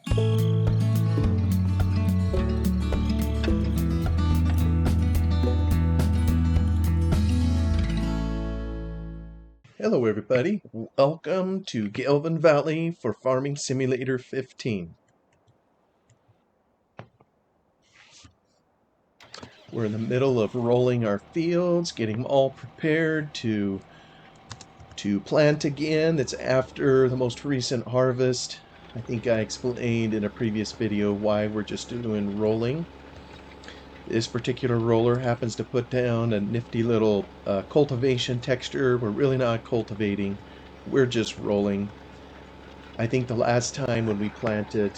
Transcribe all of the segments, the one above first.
Hello everybody, welcome to Gelvin Valley for Farming Simulator 15. We're in the middle of rolling our fields, getting them all prepared to plant again. It's after the most recent harvest. I think I explained in a previous video why we're just doing rolling. This particular roller happens to put down a nifty little cultivation texture. We're really not cultivating, we're just rolling. I think the last time when we planted,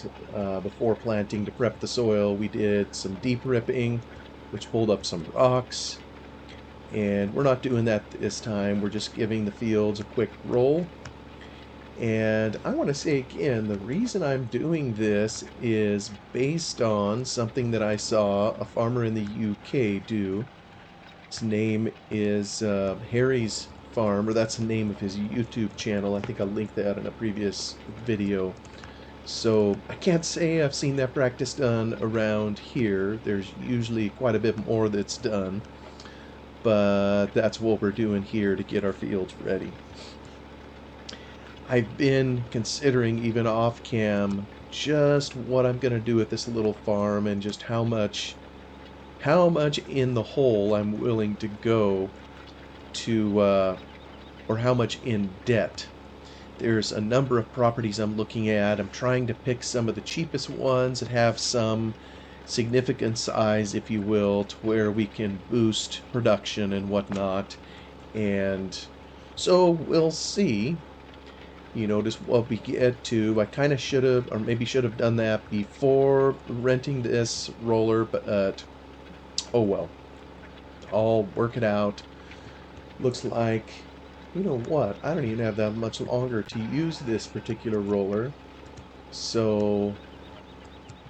before planting to prep the soil, we did some deep ripping, which pulled up some rocks. And we're not doing that this time. We're just giving the fields a quick roll. And I want to say again, the reason I'm doing this is based on something that I saw a farmer in the UK do. His name is Harry's Farm, or that's the name of his YouTube channel. I think I'll link that in a previous video. So I can't say I've seen that practice done around here. There's usually quite a bit more that's done, but that's what we're doing here to get our fields ready. I've been considering, even off cam, just what I'm going to do with this little farm and just how much in the hole I'm willing to go to, or how much in debt. There's a number of properties I'm looking at. I'm trying to pick some of the cheapest ones that have some significant size, if you will, to where we can boost production and whatnot. And so we'll see, just what we get to. I kind of should have, or maybe should have done that before renting this roller, but oh well. I'll work it out. Looks like, you know what, I don't even have that much longer to use this particular roller. So,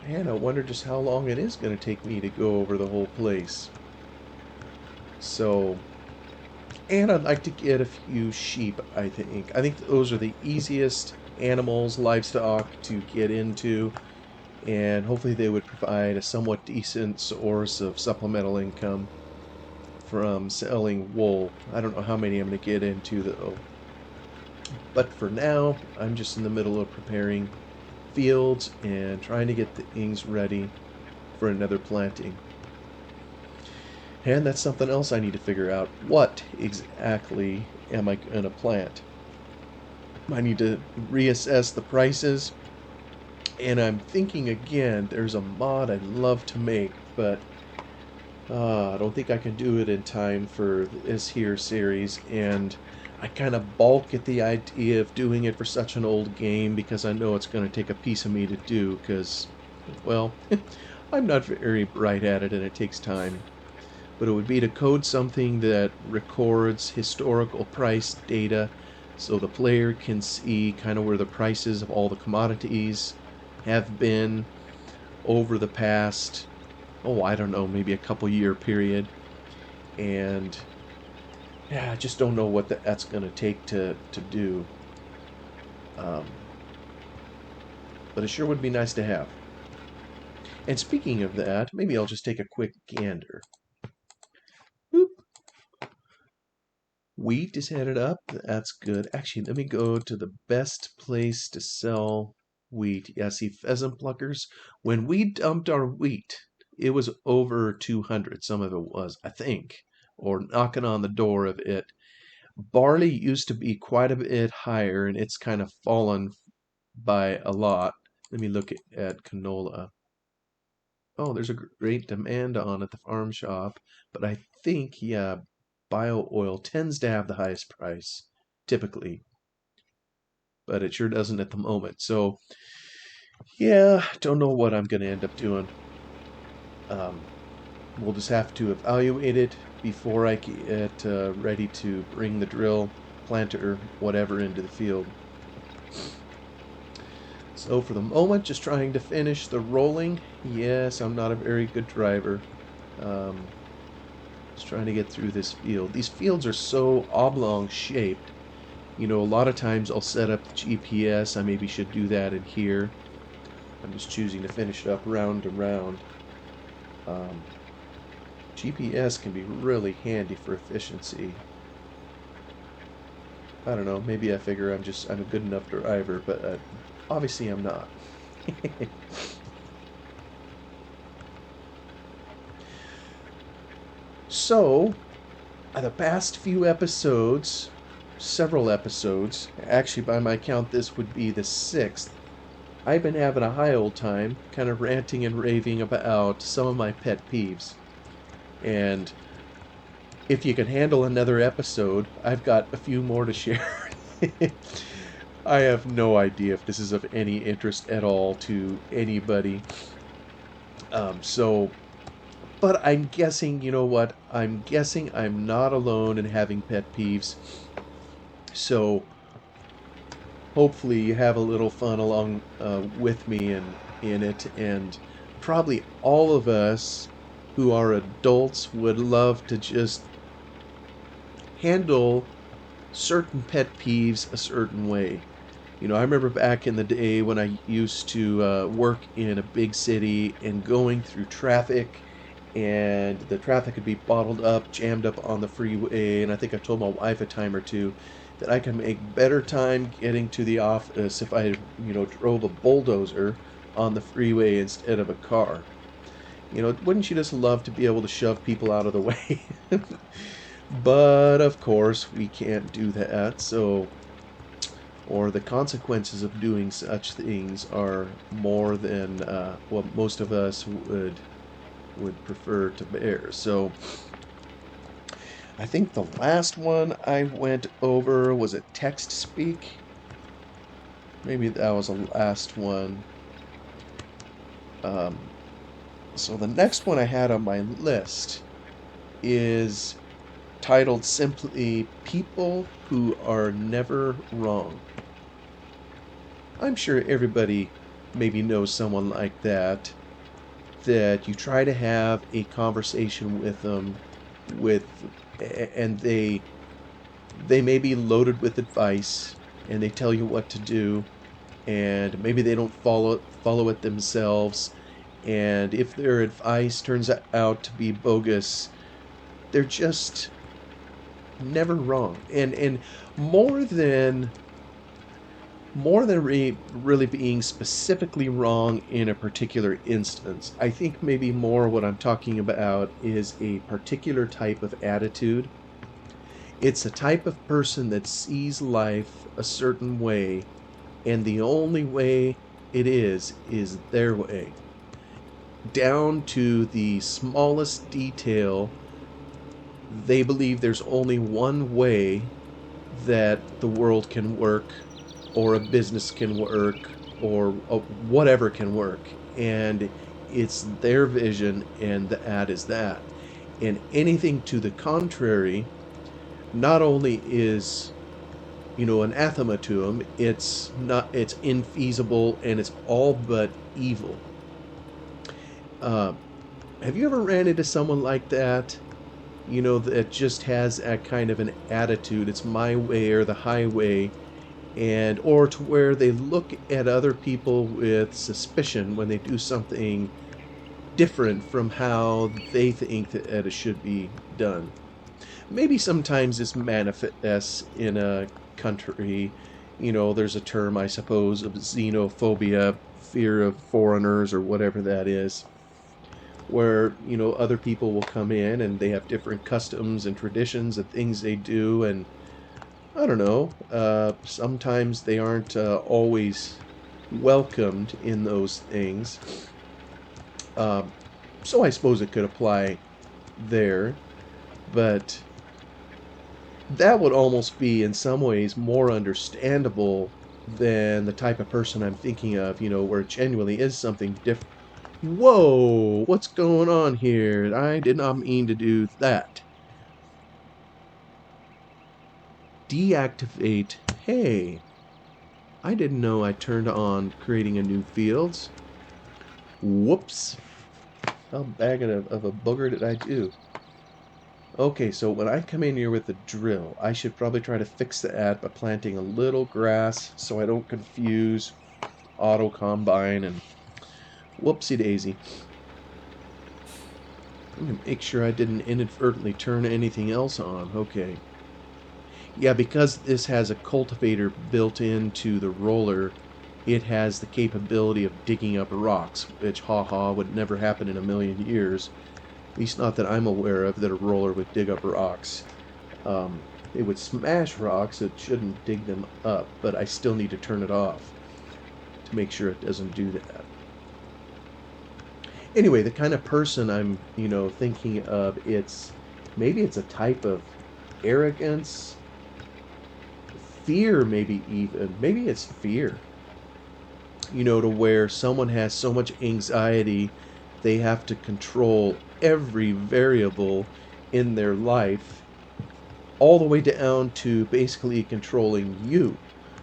man, I wonder just how long it is going to take me to go over the whole place. So, and I'd like to get a few sheep, I think. I think those are the easiest animals, livestock to get into. And hopefully they would provide a somewhat decent source of supplemental income from selling wool. I don't know how many I'm going to get into though. But for now, I'm just in the middle of preparing fields and trying to get things ready for another planting. And that's something else I need to figure out. What exactly am I going to plant? I need to reassess the prices. And I'm thinking again, there's a mod I'd love to make, but I don't think I can do it in time for this here series. And I kind of balk at the idea of doing it for such an old game because I know it's going to take a piece of me to do because, well, I'm not very bright at it and it takes time. But it would be to code something that records historical price data so the player can see kind of where the prices of all the commodities have been over the past, I don't know, maybe a couple year period. And yeah, I just don't know what that's going to take to do. But it sure would be nice to have. And speaking of that, maybe I'll just take a quick gander. Boop. Wheat is headed up. That's good. Actually, let me go to the best place to sell wheat. Yeah, see, pheasant pluckers. When we dumped our wheat, it was over 200. Some of it was, I think, or knocking on the door of it. Barley used to be quite a bit higher, and it's kind of fallen by a lot. Let me look at canola. Oh, there's a great demand on at the farm shop, but I think, yeah, bio oil tends to have the highest price, typically, but it sure doesn't at the moment. So, yeah, don't know what I'm going to end up doing. We'll just have to evaluate it before I get ready to bring the drill, planter, whatever into the field. So for the moment, just trying to finish the rolling. Yes, I'm not a very good driver. Just trying to get through this field. These fields are so oblong shaped. A lot of times I'll set up the GPS. I maybe should do that in here. I'm just choosing to finish it up round to round. GPS can be really handy for efficiency. I don't know, maybe I figure I'm a good enough driver, but obviously I'm not. So, the past few episodes, several episodes, actually by my count this would be the 6th, I've been having a high old time, kind of ranting and raving about some of my pet peeves. And if you can handle another episode, I've got a few more to share. I have no idea if this is of any interest at all to anybody. So, but I'm guessing, you know what? I'm guessing I'm not alone in having pet peeves. So, hopefully you have a little fun along with me in it, and probably all of us who are adults would love to just handle certain pet peeves a certain way. You know, I remember back in the day when I used to work in a big city and going through traffic, and the traffic could be bottled up, jammed up on the freeway, and I think I told my wife a time or two that I could make better time getting to the office if I, drove a bulldozer on the freeway instead of a car. You know, wouldn't you just love to be able to shove people out of the way? But of course, we can't do that, so or the consequences of doing such things are more than what most of us would prefer to bear. So I think the last one I went over was a text speak. Maybe that was the last one. Um, so the next one I had on my list is titled simply People Who Are Never Wrong. I'm sure everybody maybe knows someone like that you try to have a conversation with them with and they may be loaded with advice and they tell you what to do, and maybe they don't follow it themselves, and if their advice turns out to be bogus, they're just never wrong. And more than really being specifically wrong in a particular instance, I think maybe more what I'm talking about is a particular type of attitude. It's a type of person that sees life a certain way, and the only way it is their way. Down to the smallest detail, they believe there's only one way that the world can work, or a business can work, or whatever can work. And it's their vision, and that is that. And anything to the contrary not only is, anathema to them, it's infeasible, and it's all but evil. Have you ever ran into someone like that? That just has that kind of an attitude. It's my way or the highway, and or to where they look at other people with suspicion when they do something different from how they think that it should be done. Maybe sometimes this manifests in a country. There's a term, I suppose, of xenophobia, fear of foreigners, or whatever that is, where other people will come in and they have different customs and traditions and things they do, and I don't know, sometimes they aren't always welcomed in those things. So I suppose it could apply there, but that would almost be in some ways more understandable than the type of person I'm thinking of, where it genuinely is something different. Whoa, what's going on here? I did not mean to do that. Deactivate. Hey, I didn't know I turned on creating a new fields. Whoops. How bag of a booger did I do? Okay, so when I come in here with the drill, I should probably try to fix that by planting a little grass so I don't confuse auto combine and Whoopsie daisy. I'm going to make sure I didn't inadvertently turn anything else on. Okay. Yeah, because this has a cultivator built into the roller, it has the capability of digging up rocks, which, haha, would never happen in a million years. At least not that I'm aware of, that a roller would dig up rocks. Um, it would smash rocks, it shouldn't dig them up, but I still need to turn it off to make sure it doesn't do that. Anyway, the kind of person I'm, thinking of, maybe it's a type of arrogance, fear, maybe it's fear, to where someone has so much anxiety they have to control every variable in their life, all the way down to basically controlling you.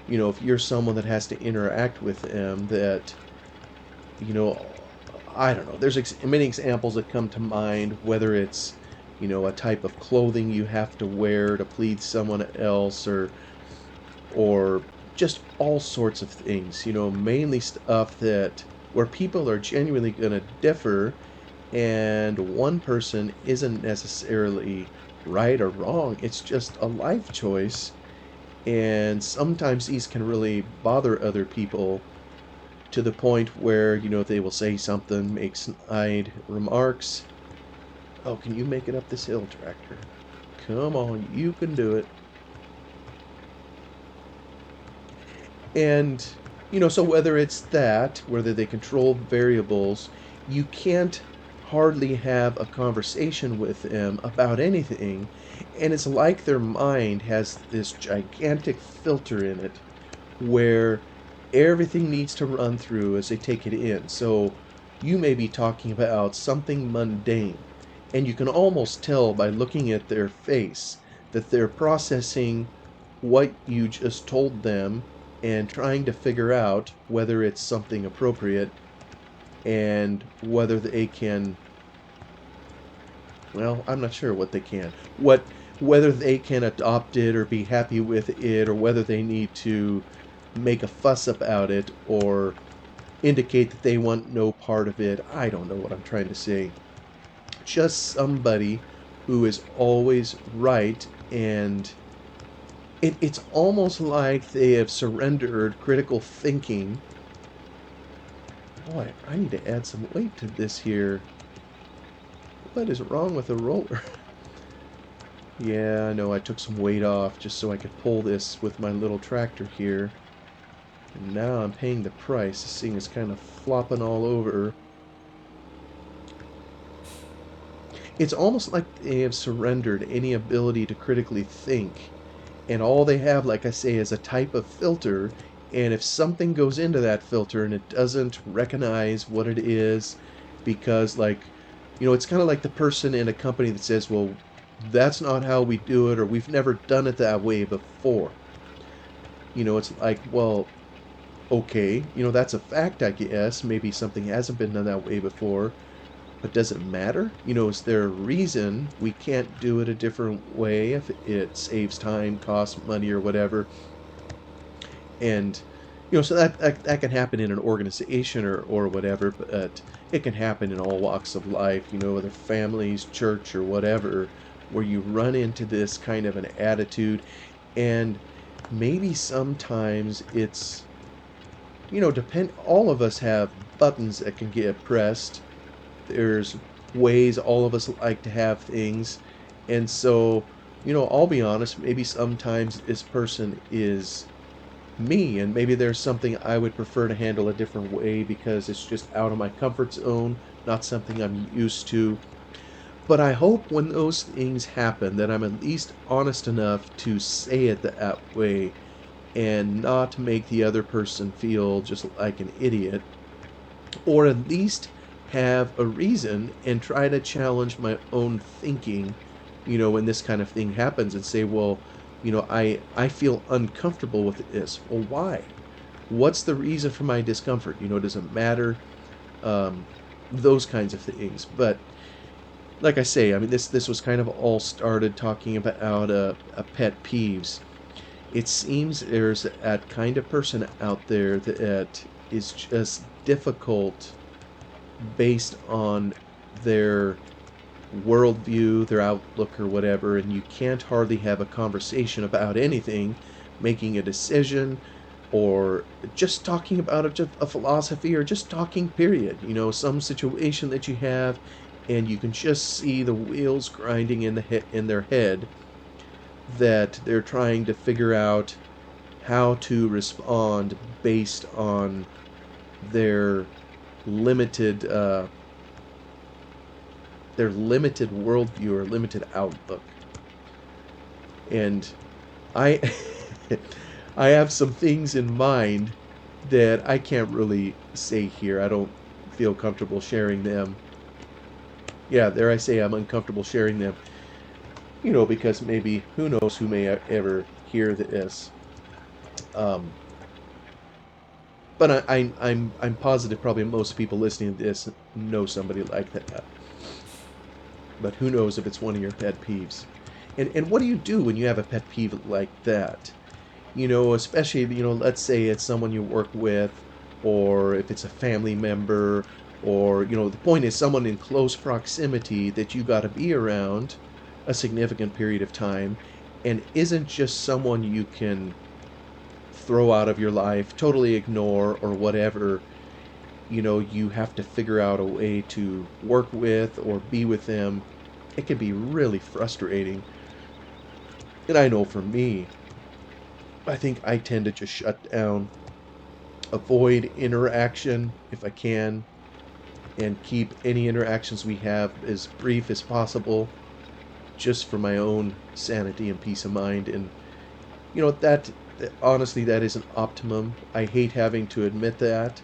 If you're someone that has to interact with them, that, you know, I don't know. There's many examples that come to mind, whether it's, a type of clothing you have to wear to please someone else, or just all sorts of things, mainly stuff that where people are genuinely going to differ, and one person isn't necessarily right or wrong. It's just a life choice, and sometimes these can really bother other people to the point where, they will say something, make snide remarks. Oh, can you make it up this hill, tractor? Come on, you can do it. And, so whether it's that, whether they control variables, you can't hardly have a conversation with them about anything. And it's like their mind has this gigantic filter in it where everything needs to run through as they take it in. So you may be talking about something mundane, and you can almost tell by looking at their face that they're processing what you just told them and trying to figure out whether it's something appropriate and whether they can, well, I'm not sure what they can, whether they can adopt it or be happy with it, or whether they need to make a fuss about it or indicate that they want no part of it. I don't know what I'm trying to say. Just somebody who is always right, and it's almost like they have surrendered critical thinking. Boy, I need to add some weight to this here. What is wrong with the roller? Yeah, I know I took some weight off just so I could pull this with my little tractor here. And now I'm paying the price. This thing is kind of flopping all over. It's almost like they have surrendered any ability to critically think. And all they have, like I say, is a type of filter. And if something goes into that filter and it doesn't recognize what it is, because, like, it's kind of like the person in a company that says, well, that's not how we do it, or we've never done it that way before. It's like, well, okay, that's a fact, I guess. Maybe something hasn't been done that way before, but does it matter? Is there a reason we can't do it a different way if it saves time, costs money, or whatever? And, so that can happen in an organization or whatever, but it can happen in all walks of life, whether families, church, or whatever, where you run into this kind of an attitude. And maybe sometimes it's, all of us have buttons that can get pressed. There's ways all of us like to have things. And so, I'll be honest, maybe sometimes this person is me, and maybe there's something I would prefer to handle a different way because it's just out of my comfort zone, not something I'm used to. But I hope when those things happen that I'm at least honest enough to say it that way and not make the other person feel just like an idiot, or at least have a reason and try to challenge my own thinking, when this kind of thing happens, and say, well, I feel uncomfortable with this. Well, why? What's the reason for my discomfort? Does it matter? Um, those kinds of things. But like I say, I mean, this was kind of all started talking about a pet peeves. It seems there's that kind of person out there that is just difficult based on their worldview, their outlook, or whatever, and you can't hardly have a conversation about anything, making a decision, or just talking about a philosophy, or just talking, period. Some situation that you have, and you can just see the wheels grinding in their head, that they're trying to figure out how to respond based on their limited uh, limited worldview or limited outlook. And I I have some things in mind that I can't really say here. I don't feel comfortable sharing them. Yeah, there I say I'm uncomfortable sharing them. Because maybe who knows who may ever hear this. Um, but I'm positive probably most people listening to this know somebody like that. But who knows if it's one of your pet peeves. And what do you do when you have a pet peeve like that? Especially, let's say it's someone you work with, or if it's a family member, or, the point is someone in close proximity that you got to be around a significant period of time, and isn't just someone you can throw out of your life, totally ignore, or whatever. You have to figure out a way to work with or be with them. It can be really frustrating. And I know for me, I think I tend to just shut down, avoid interaction if I can, and keep any interactions we have as brief as possible, just for my own sanity and peace of mind. And that honestly, that isn't optimum. I hate having to admit that.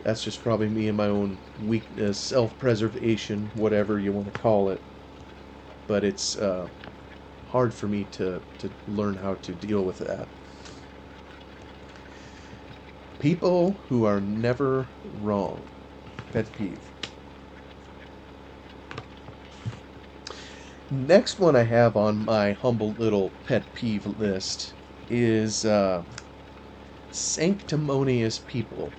That's just probably me and my own weakness, self-preservation, whatever you want to call it. But it's hard for me to learn how to deal with that. People who are never wrong. Pet peeve. Next one I have on my humble little pet peeve list is sanctimonious people.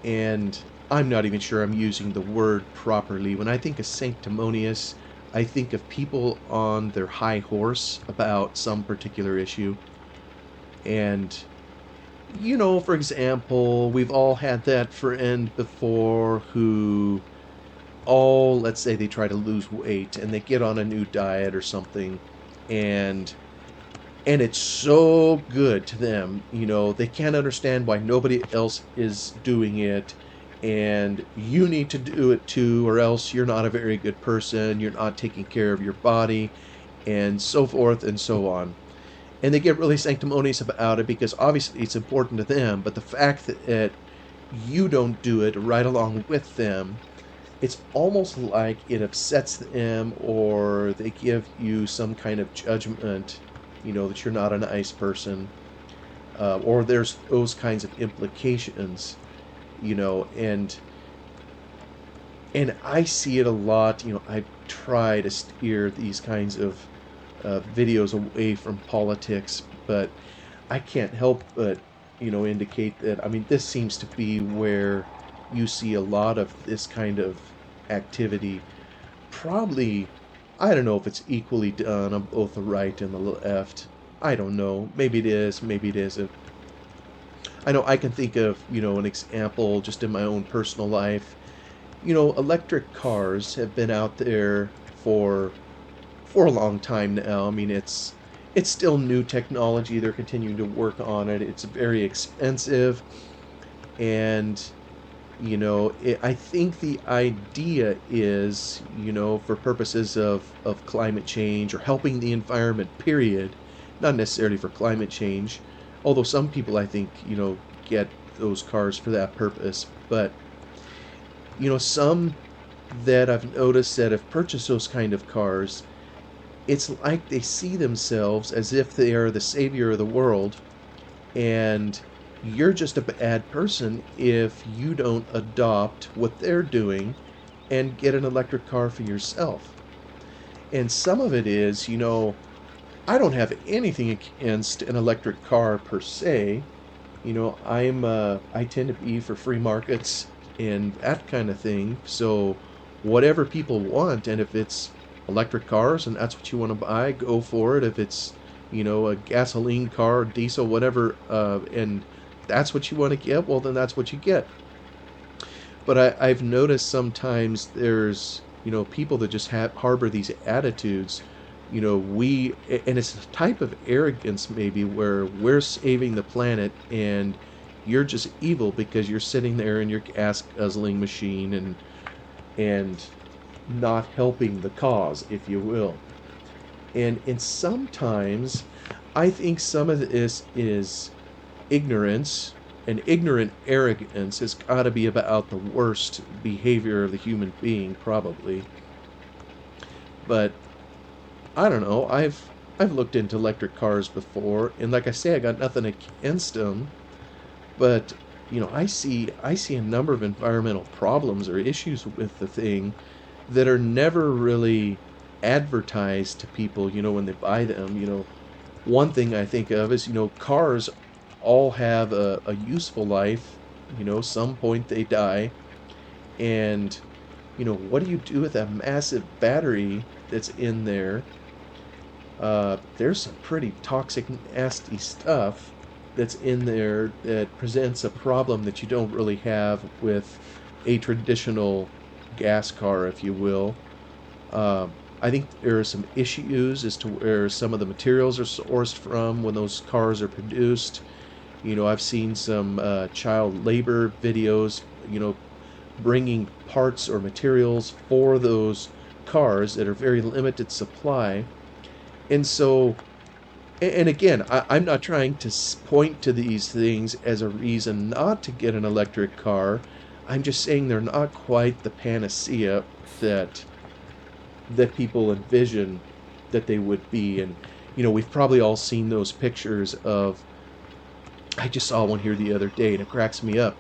And I'm not even sure I'm using the word properly. When I think of sanctimonious, I think of people on their high horse about some particular issue. And, for example, we've all had that friend before who, let's say they try to lose weight and they get on a new diet or something, and it's so good to them. They can't understand why nobody else is doing it, and you need to do it too, or else you're not a very good person, you're not taking care of your body, and so forth and so on. And they get really sanctimonious about it because obviously it's important to them, but the fact that you don't do it right along with them, it's almost like it upsets them, or they give you some kind of judgment, that you're not a nice person, or there's those kinds of implications, and I see it a lot. I try to steer these kinds of videos away from politics, but I can't help but, indicate that, I mean, this seems to be where you see a lot of this kind of activity. Probably, I don't know if it's equally done on both the right and the left. I don't know. Maybe it is, maybe it isn't. I know I can think of, an example just in my own personal life. Electric cars have been out there for a long time now. I mean, it's still new technology. They're continuing to work on it. It's very expensive, and I think the idea is, for purposes of climate change or helping the environment, period, not necessarily for climate change, although some people I think, get those cars for that purpose. But, some that I've noticed that have purchased those kind of cars, it's like they see themselves as if they are the savior of the world, and you're just a bad person if you don't adopt what they're doing and get an electric car for yourself. And some of it is, I don't have anything against an electric car per se. I tend to be for free markets. and that kind of thing. So whatever people want, and if it's electric cars and that's what you want to buy, go for it. If it's, a gasoline car, diesel, whatever, and that's what you want to get, well, then that's what you get. But I've noticed sometimes there's, people that just harbor these attitudes. And it's a type of arrogance maybe where we're saving the planet and you're just evil because you're sitting there in your gas guzzling machine and not helping the cause, if you will. And sometimes I think some of this is ignorance, and ignorant arrogance has got to be about the worst behavior of the human being, probably. But I don't know. I've looked into electric cars before, and like I say, I got nothing against them. But I see a number of environmental problems or issues with the thing that are never really advertised to people. When they buy them. One thing I think of is, cars all have a useful life. Some point they die. And, what do you do with that massive battery that's in there? There's some pretty toxic, nasty stuff that's in there that presents a problem that you don't really have with a traditional gas car, if you will. I think there are some issues as to where some of the materials are sourced from when those cars are produced. I've seen some child labor videos, bringing parts or materials for those cars that are very limited supply. And so, and again, I'm not trying to point to these things as a reason not to get an electric car. I'm just saying they're not quite the panacea that people envision that they would be. And we've probably all seen those pictures of, I just saw one here the other day and it cracks me up.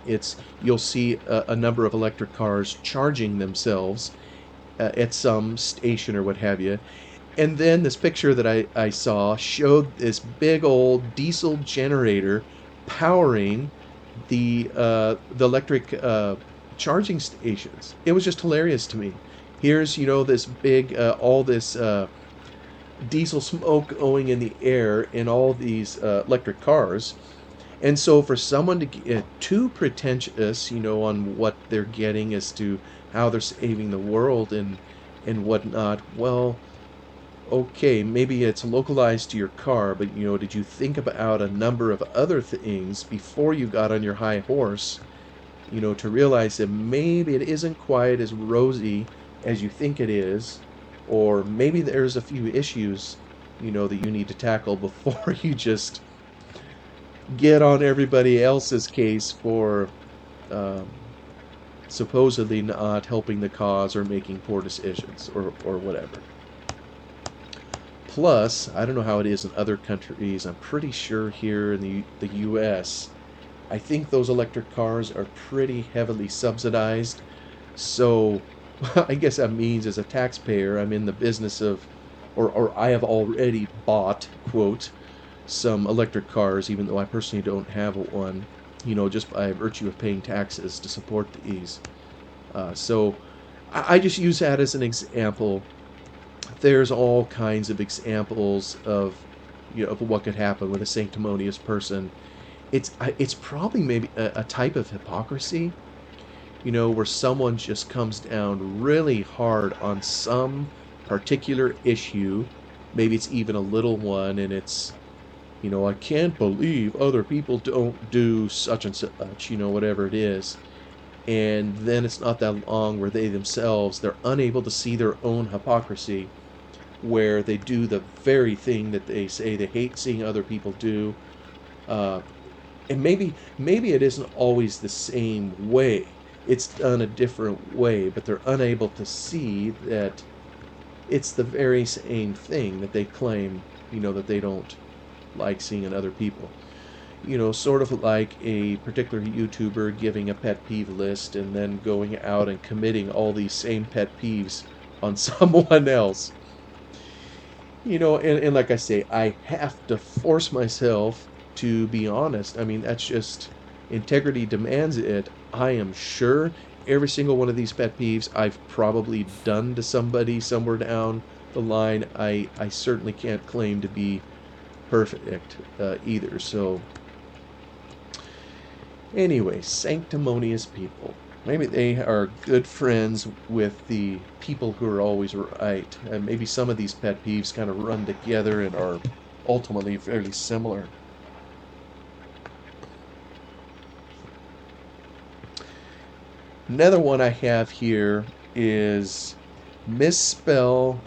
You'll see a number of electric cars charging themselves at some station or what have you. And then this picture that I saw showed this big old diesel generator powering the electric charging stations. It was just hilarious to me. Here's, this big, all this diesel smoke going in the air in all these electric cars. And so for someone to get too pretentious, on what they're getting as to how they're saving the world and whatnot, well, okay, maybe it's localized to your car, but did you think about a number of other things before you got on your high horse, to realize that maybe it isn't quite as rosy as you think it is, or maybe there's a few issues, that you need to tackle before you just get on everybody else's case for supposedly not helping the cause or making poor decisions or whatever. Plus, I don't know how it is in other countries. I'm pretty sure here in the US, I think those electric cars are pretty heavily subsidized. So I guess that means as a taxpayer, I'm in the business of, or I have already bought, quote, some electric cars, even though I personally don't have one, just by virtue of paying taxes to support these. So I just use that as an example. There's all kinds of examples of, of what could happen with a sanctimonious person. It's probably maybe a type of hypocrisy, where someone just comes down really hard on some particular issue. Maybe it's even a little one, and it's, I can't believe other people don't do such and such, whatever it is. And then it's not that long where they're unable to see their own hypocrisy, where they do the very thing that they say they hate seeing other people do. And maybe it isn't always the same way. It's done a different way, but they're unable to see that it's the very same thing that they claim, that they don't like seeing in other people. Sort of like a particular YouTuber giving a pet peeve list and then going out and committing all these same pet peeves on someone else. And like I say, I have to force myself to be honest. I mean, that's just integrity demands it, I am sure every single one of these pet peeves I've probably done to somebody somewhere down the line. I certainly can't claim to be perfect either. So anyway, sanctimonious people. Maybe they are good friends with the people who are always right. And maybe some of these pet peeves kind of run together and are ultimately fairly similar. Another one I have here is misspell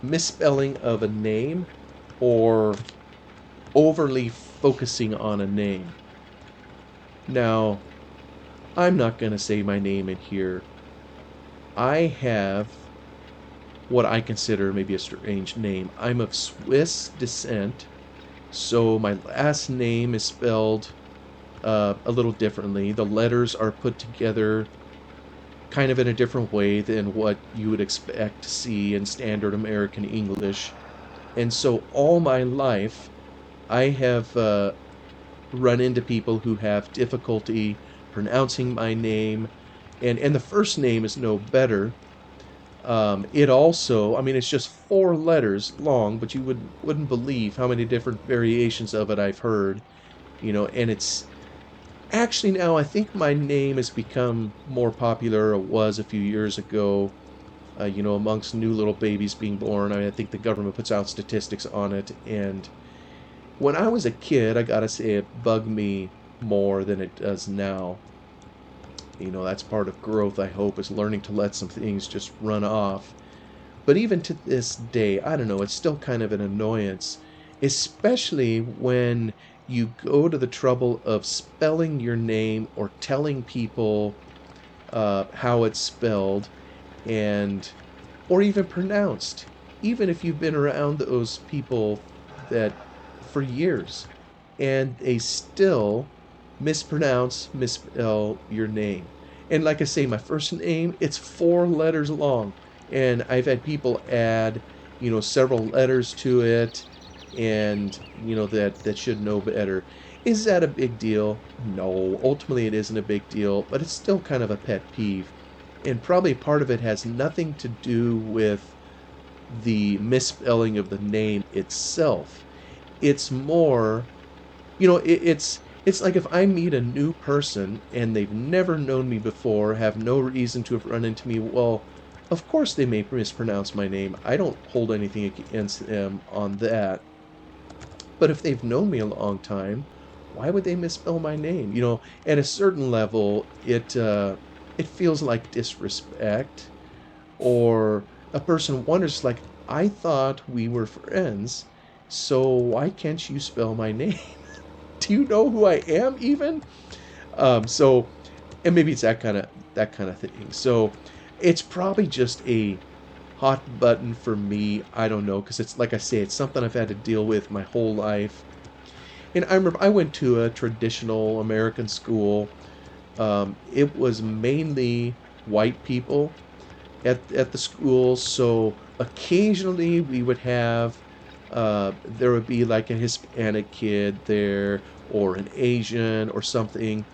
misspelling of a name or overly focusing on a name. Now, I'm not going to say my name in here. I have what I consider maybe a strange name. I'm of Swiss descent, so my last name is spelled a little differently. The letters are put together kind of in a different way than what you would expect to see in standard American English. And so all my life, I have run into people who have difficulty pronouncing my name, and the first name is no better. It also, I mean, it's just 4 letters long, but you wouldn't believe how many different variations of it I've heard, and it's actually now I think my name has become more popular, or was a few years ago, amongst new little babies being born. I mean, I think the government puts out statistics on it, and when I was a kid, I gotta say it bugged me more than it does now. That's part of growth, I hope, is learning to let some things just run off. But even to this day, I don't know, it's still kind of an annoyance, especially when you go to the trouble of spelling your name or telling people how it's spelled, and or even pronounced, even if you've been around those people that for years, and they still misspell your name. And like I say, my first name, it's 4 letters long, and I've had people add, several letters to it, and that should know better. Is that a big deal? No, ultimately it isn't a big deal, but it's still kind of a pet peeve. And probably part of it has nothing to do with the misspelling of the name itself. It's more, it's like if I meet a new person and they've never known me before, have no reason to have run into me, well, of course they may mispronounce my name. I don't hold anything against them on that. But if they've known me a long time, why would they misspell my name? At a certain level, it feels like disrespect, or a person wonders, like, I thought we were friends, so why can't you spell my name? Do you know who I am even? So, and maybe it's that kind of thing. So, it's probably just a hot button for me. I don't know, because it's like I say, it's something I've had to deal with my whole life. And I remember I went to a traditional American school. It was mainly white people at the school, so occasionally we would have there would be like a Hispanic kid there, or an Asian or something,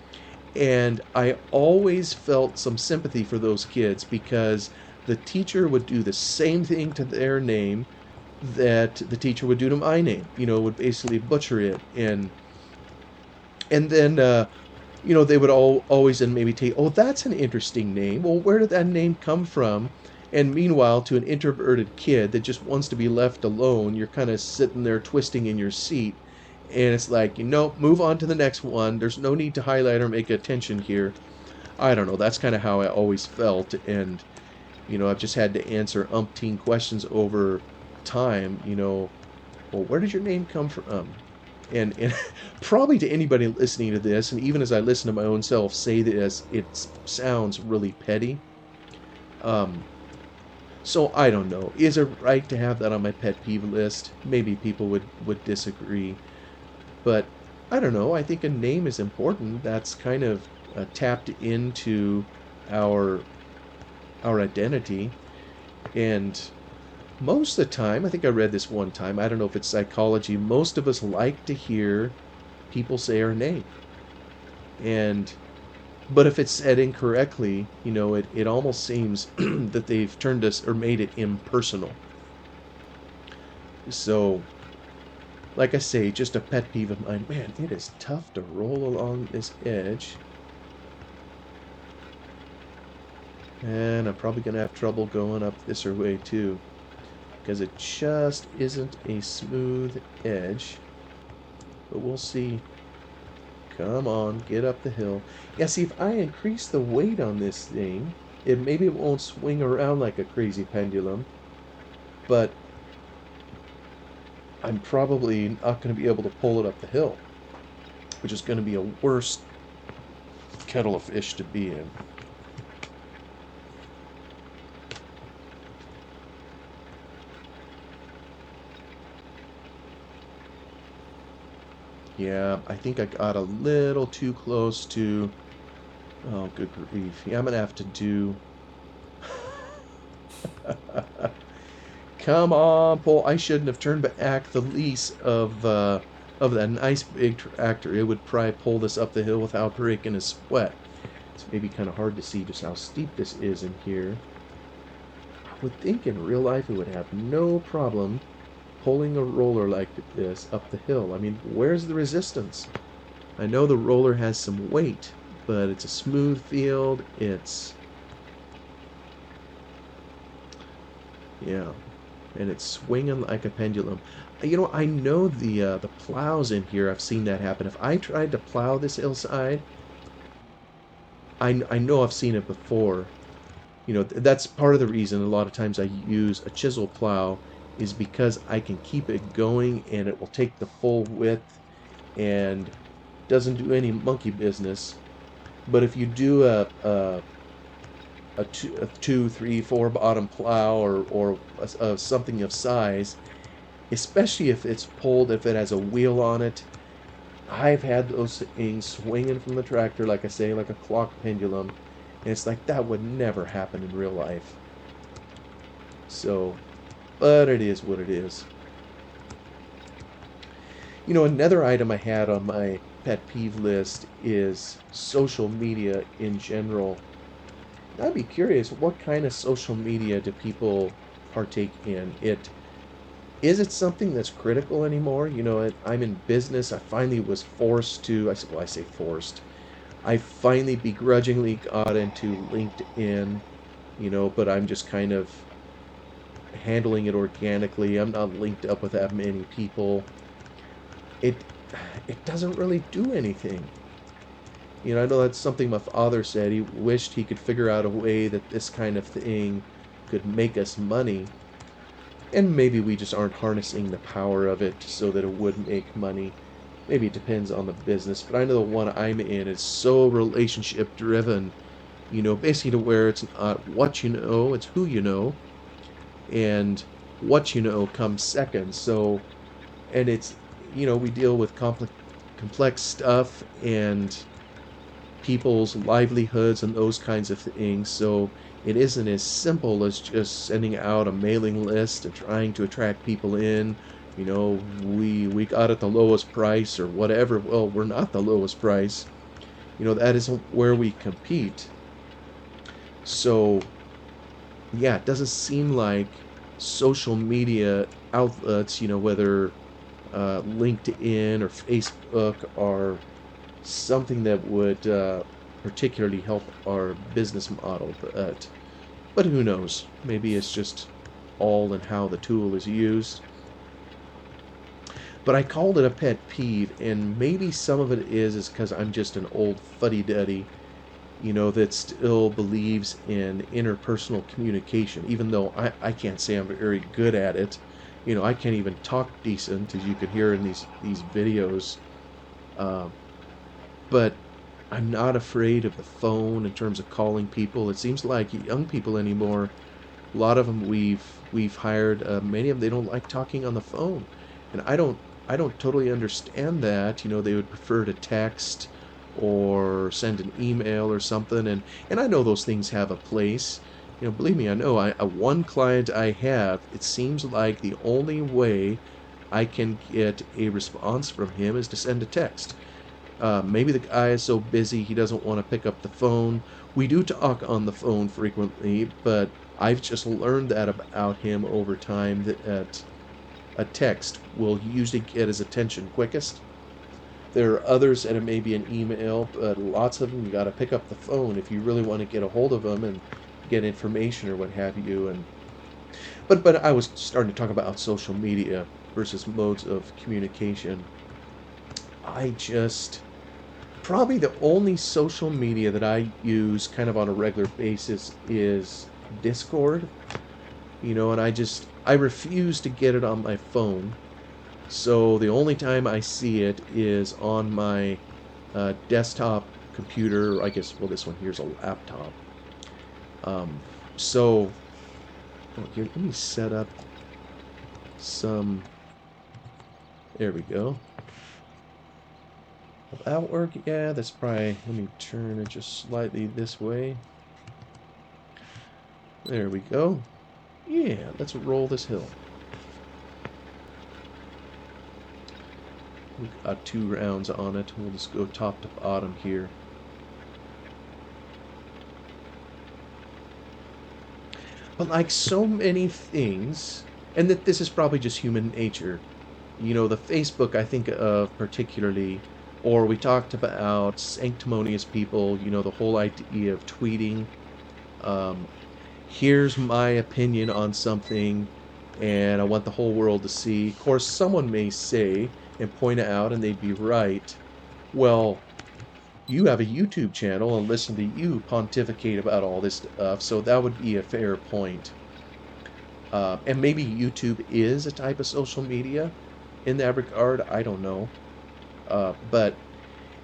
and I always felt some sympathy for those kids because the teacher would do the same thing to their name that the teacher would do to my name, would basically butcher it, and then they would always then maybe take, oh, that's an interesting name. Well, where did that name come from? And meanwhile, to an introverted kid that just wants to be left alone, you're kind of sitting there twisting in your seat. And it's like, move on to the next one. There's no need to highlight or make attention here. I don't know. That's kind of how I always felt. And, I've just had to answer umpteen questions over time. Well, where did your name come from? And probably to anybody listening to this, and even as I listen to my own self say this, it sounds really petty. Um, so I don't know. Is it right to have that on my pet peeve list? Maybe people would disagree, but I don't know. I think a name is important. That's kind of tapped into our our identity, and most of the time, I think I read this one time, I don't know if it's psychology, most of us like to hear people say our name. And but if it's said incorrectly, it almost seems that they've turned us or made it impersonal. So, like I say, just a pet peeve of mine. Man, it is tough to roll along this edge. And I'm probably going to have trouble going up this way too, because it just isn't a smooth edge. But we'll see. Come on, get up the hill. Yeah, see, if I increase the weight on this thing, maybe it won't swing around like a crazy pendulum, but I'm probably not going to be able to pull it up the hill, which is going to be a worse kettle of fish to be in. Yeah, I think I got a little too close to... Oh, good grief. Yeah, I'm going to have to do... Come on, pull. I shouldn't have turned back the lease of that nice big tractor. It would probably pull this up the hill without breaking a sweat. It's maybe kind of hard to see just how steep this is in here. I would think in real life it would have no problem pulling a roller like this up the hill. I mean, where's the resistance? I know the roller has some weight, but it's a smooth field. Yeah, and it's swinging like a pendulum. I know the plows in here. I've seen that happen. If I tried to plow this hillside, I know I've seen it before. That's part of the reason a lot of times I use a chisel plow, is because I can keep it going and it will take the full width and doesn't do any monkey business. But if you do a 2, 3, 4 bottom plow or something of size, especially if it's pulled, if it has a wheel on it, I've had those things swinging from the tractor, like I say, like a clock pendulum, and it's like that would never happen in real life. So, but it is what it is. Another item I had on my pet peeve list is social media in general. I'd be curious, what kind of social media do people partake in? Is it something that's critical anymore? I'm in business. I finally was forced to, I say forced. I finally begrudgingly got into LinkedIn, but I'm just kind of handling it organically. I'm not linked up with that many people. It it doesn't really do anything. I know that's something my father said. He wished he could figure out a way that this kind of thing could make us money. And maybe we just aren't harnessing the power of it so that it would make money. Maybe it depends on the business. But I know the one I'm in is so relationship driven. Basically to where it's not what you know, it's who you know. And what you know comes second. So, and it's, we deal with complex stuff and people's livelihoods and those kinds of things. So it isn't as simple as just sending out a mailing list and trying to attract people in. We got at the lowest price or whatever. Well, we're not the lowest price. That isn't where we compete. So yeah, it doesn't seem like social media outlets, whether LinkedIn or Facebook, are something that would particularly help our business model. But who knows? Maybe it's just all in how the tool is used. But I called it a pet peeve, and maybe some of it is because I'm just an old fuddy-duddy, that still believes in interpersonal communication, even though I can't say I'm very good at it. I can't even talk decent, as you can hear in these videos. But I'm not afraid of the phone in terms of calling people. It seems like young people anymore, a lot of them we've hired, many of them, they don't like talking on the phone, and I don't totally understand that. They would prefer to text or send an email or something, and I know those things have a place. Believe me, I know. One client I have, it seems like the only way I can get a response from him is to send a text. Maybe the guy is so busy he doesn't want to pick up the phone. We do talk on the phone frequently, but I've just learned that about him over time, that a text will usually get his attention quickest. There are others that it may be an email, but lots of them you got to pick up the phone if you really want to get a hold of them and get information or what have you. And but I was starting to talk about social media versus modes of communication. I just Probably the only social media that I use kind of on a regular basis is Discord. And I refuse to get it on my phone. So the only time I see it is on my desktop computer. I guess, well, this one here's a laptop. Um, so, here, let me set up some. There we go. Will that work? Yeah, that's probably. Let me turn it just slightly this way. There we go. Yeah, let's roll this hill. We've got 2 rounds on it. We'll just go top to bottom here. But like so many things, and that this is probably just human nature, the Facebook I think of particularly, or we talked about sanctimonious people, the whole idea of tweeting. Um, Here's my opinion on something, and I want the whole world to see. Of course, someone may say and point it out, and they'd be right. Well, you have a YouTube channel and listen to you pontificate about all this stuff, so that would be a fair point. And maybe YouTube is a type of social media in that regard. I don't know. But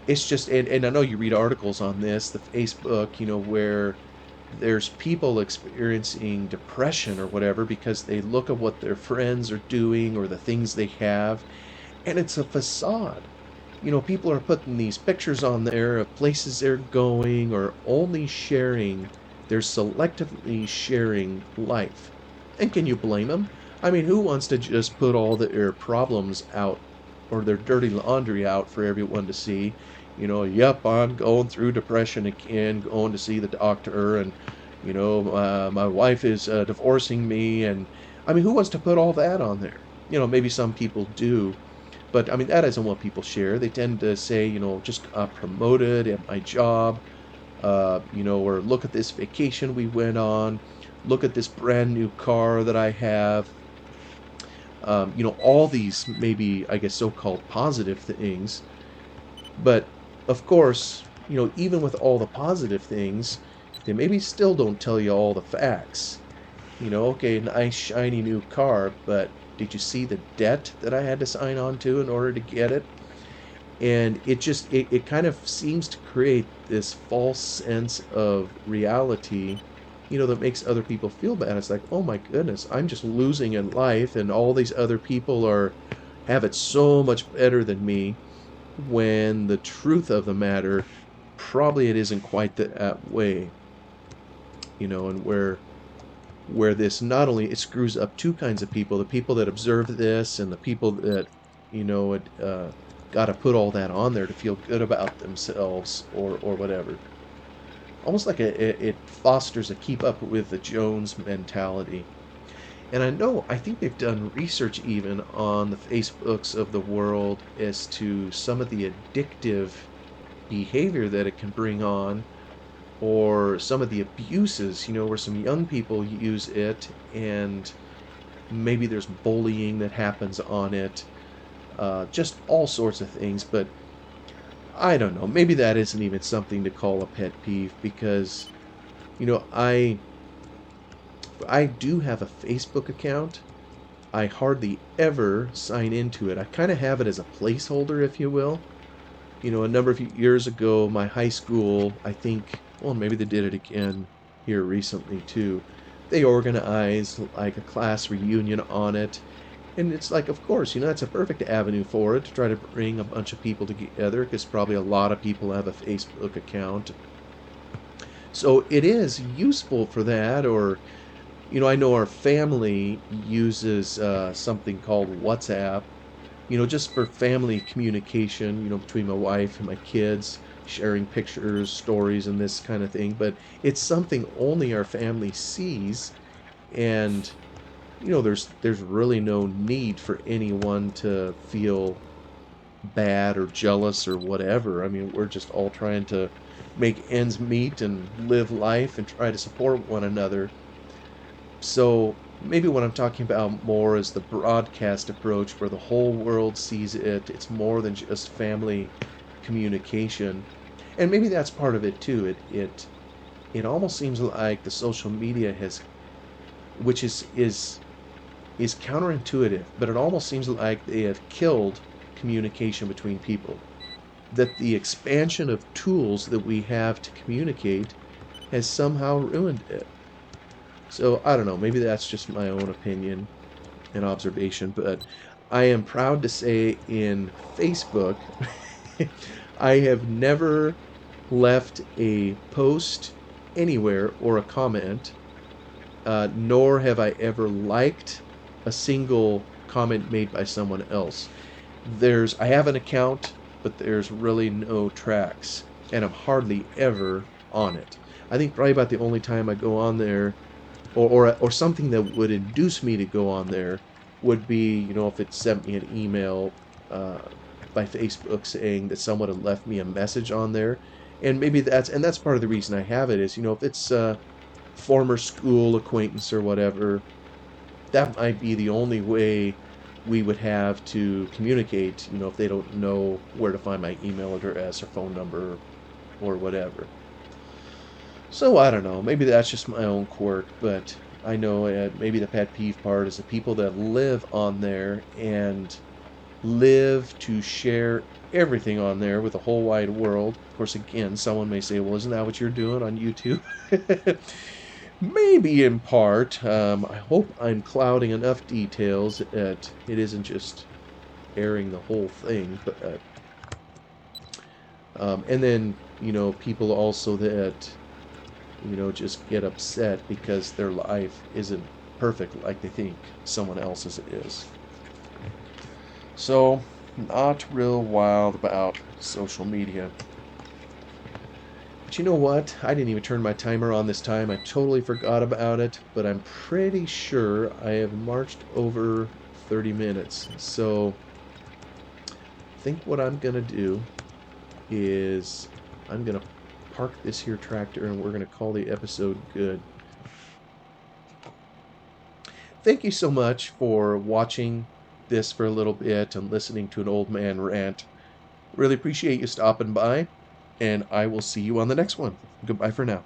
it's just, and I know you read articles on this, the Facebook, where there's people experiencing depression or whatever because they look at what their friends are doing or the things they have, and it's a facade. People are putting these pictures on there of places they're going, or only sharing, they're selectively sharing life. And can you blame them? I mean, who wants to just put all their problems out or their dirty laundry out for everyone to see? Yep, I'm going through depression again, going to see the doctor, and, my wife is divorcing me. And I mean, who wants to put all that on there? Maybe some people do. But I mean, that isn't what people share. They tend to say, just got promoted at my job, or look at this vacation we went on, look at this brand new car that I have. All these maybe, I guess, so-called positive things. But of course, even with all the positive things, they maybe still don't tell you all the facts. Okay, nice shiny new car, but did you see the debt that I had to sign on to in order to get it? And it kind of seems to create this false sense of reality, that makes other people feel bad. It's like, oh my goodness, I'm just losing in life, and all these other people have it so much better than me, when the truth of the matter, probably it isn't quite that way. And where this not only it screws up 2 kinds of people, the people that observe this and the people that got to put all that on there to feel good about themselves, or whatever. Almost like it fosters a keep up with the Jones mentality. And I think they've done research even on the Facebooks of the world as to some of the addictive behavior that it can bring on, or some of the abuses, where some young people use it, and maybe there's bullying that happens on it, just all sorts of things. But I don't know, maybe that isn't even something to call a pet peeve, because, I do have a Facebook account. I hardly ever sign into it. I kind of have it as a placeholder, if you will. A number of years ago, my high school, I think, well, maybe they did it again here recently too. They organized like a class reunion on it. And it's like, of course, that's a perfect avenue for it, to try to bring a bunch of people together, because probably a lot of people have a Facebook account. So it is useful for that. Or, I know our family uses something called WhatsApp, just for family communication, between my wife and my kids, sharing pictures, stories, and this kind of thing. But it's something only our family sees, and there's really no need for anyone to feel bad or jealous or whatever. I mean, we're just all trying to make ends meet and live life and try to support one another. So maybe what I'm talking about more is the broadcast approach where the whole world sees it. It's more than just family communication. And maybe that's part of it too. It almost seems like the social media has, which is counterintuitive, but it almost seems like they have killed communication between people. That the expansion of tools that we have to communicate has somehow ruined it. So I don't know, maybe that's just my own opinion and observation, but I am proud to say in Facebook, I have never left a post anywhere or a comment, nor have I ever liked a single comment made by someone else. I have an account, but there's really no tracks, and I'm hardly ever on it. I think probably about the only time I go on there, or something that would induce me to go on there, would be, if it sent me an email uh, by Facebook saying that someone had left me a message on there, and maybe that's part of the reason I have it is, if it's a former school acquaintance or whatever, that might be the only way we would have to communicate, if they don't know where to find my email address or phone number or whatever. So I don't know, maybe that's just my own quirk, but I know maybe the pet peeve part is the people that live on there and live to share everything on there with the whole wide world. Of course, again, someone may say, well, isn't that what you're doing on YouTube? Maybe in part. I hope I'm clouding enough details that it isn't just airing the whole thing. But and then, people also that, just get upset because their life isn't perfect like they think someone else's is. So, not real wild about social media. But you know what? I didn't even turn my timer on this time. I totally forgot about it, but I'm pretty sure I have marched over 30 minutes. So, I think what I'm going to do is I'm going to park this here tractor and we're going to call the episode good. Thank you so much for watching this for a little bit and listening to an old man rant. Really appreciate you stopping by, and I will see you on the next one. Goodbye for now.